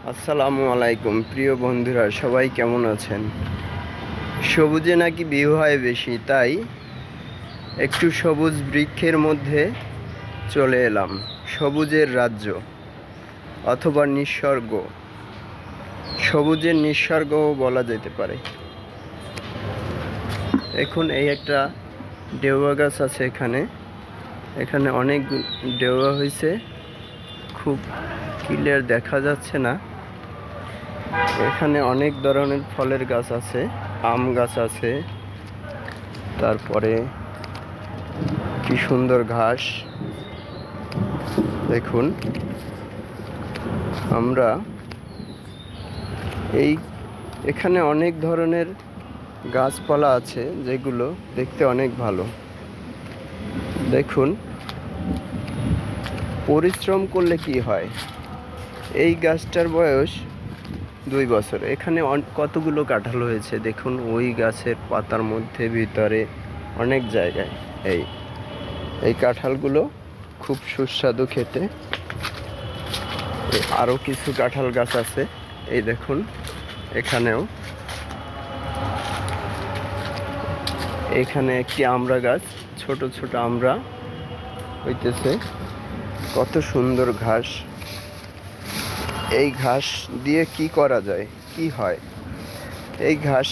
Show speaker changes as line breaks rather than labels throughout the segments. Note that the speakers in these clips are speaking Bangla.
আসসালামু আলাইকুম প্রিয় বন্ধুরা, সবাই কেমন আছেন? সবুজে নাকি ভিউ হয় বেশি, তাই একটু সবুজ বৃক্ষের মধ্যে চলে এলাম। সবুজের রাজ্য অথবা নিসর্গ, সবুজের নিসর্গও বলা যেতে পারে। এখন এই একটা ডেউয়া গাছ আছে এখানে অনেক ডেউয়া হয়েছে, খুব ক্লিয়ার দেখা যাচ্ছে না। এখানে অনেক ধরনের ফলের গাছ আছে, আম গাছ আছে, তারপরে কি সুন্দর ঘাস দেখুন। আমরা এখানে অনেক ধরনের গাছপালা আছে যেগুলো দেখতে অনেক ভালো। দেখুন, পরিশ্রম করলে কি হয়। এই গাছটার বয়স 2 বছর। এখানে কতগুলো কাঁঠাল হয়েছে দেখুন, ওই গাছের পাতার মধ্যে ভিতরে অনেক জায়গায়। এই কাঁঠালগুলো খুব সুস্বাদু খেতে। আরও কিছু কাঁঠাল গাছ আছে, এই দেখুন এখানে একটি আমড়া গাছ, ছোট ছোট আমড়া হইতেছে। কত সুন্দর ঘাস। এই ঘাস দিয়ে কি করা যায়, কি হয়? এই ঘাস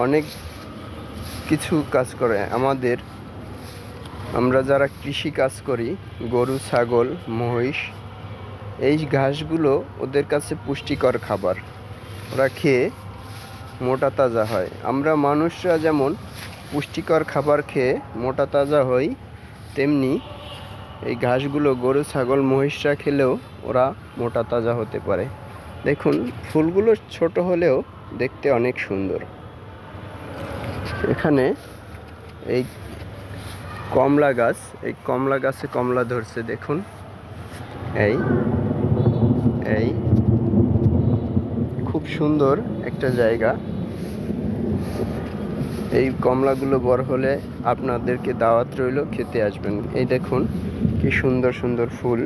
অনেক কিছু কাজ করে আমরা যারা কৃষি কাজ করি, গরু, ছাগল, মহিষ, এই ঘাসগুলো ওদের কাছে পুষ্টিকর খাবার। ওরা খেয়ে মোটা তাজা হয়। আমরা মানুষরা যেমন পুষ্টিকর খাবার খেয়ে মোটা তাজা হই, তেমনি এই ঘাসগুলো গরু, ছাগল, মহিষরা খেলেও ওরা মোটা তাজা হতে পারে। দেখুন, ফুলগুলো ছোট হলেও দেখতে অনেক সুন্দর। এখানে এই কমলা গাছ, এই কমলা গাছে কমলা ধরছে দেখুন। এই খুব সুন্দর একটা জায়গা। এই কমলাগুলো বড় হলে আপনাদেরকে দাওয়াত রইল, খেতে আসবেন। এই দেখুন কি সুন্দর সুন্দর ফুল।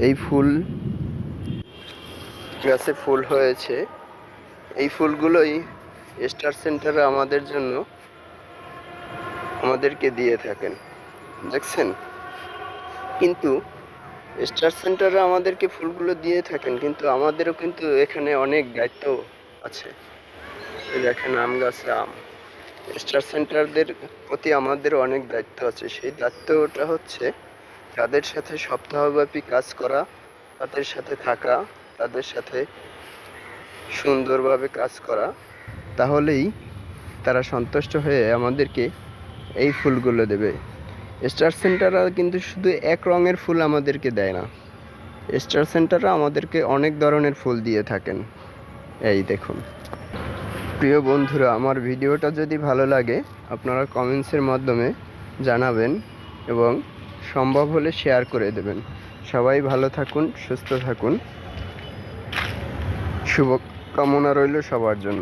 এই ফুল গাছে ফুল হয়েছে। এই ফুলগুলোই স্টার সেন্টারে আমাদেরকে দিয়ে থাকেন, দেখছেন। কিন্তু স্টার সেন্টারে আমাদেরকে ফুলগুলো দিয়ে থাকেন, কিন্তু আমাদেরও কিন্তু এখানে অনেক দায়িত্ব আছে। দেখেন, আম গাছে আম। স্টার সেন্টারদের প্রতি আমাদের অনেক দায়িত্ব আছে। সেই দায়িত্বটা হচ্ছে তাদের সাথে সপ্তাহব্যাপী কাজ করা, তাদের সাথে থাকা, তাদের সাথে সুন্দরভাবে কাজ করা। তাহলেই তারা সন্তুষ্ট হয়ে আমাদেরকে এই ফুলগুলো দেবে। স্টার সেন্টাররা কিন্তু শুধু এক রঙের ফুল আমাদেরকে দেয় না। স্টার সেন্টাররা আমাদেরকে অনেক ধরনের ফুল দিয়ে থাকেন। এই দেখুন প্রিয় বন্ধুরা, আমার ভিডিওটা যদি ভালো লাগে আপনারা কমেন্টসের মাধ্যমে জানাবেন এবং সম্ভব হলে শেয়ার করে দেবেন। সবাই ভালো থাকুন, সুস্থ থাকুন। শুভকামনা রইল সবার জন্য।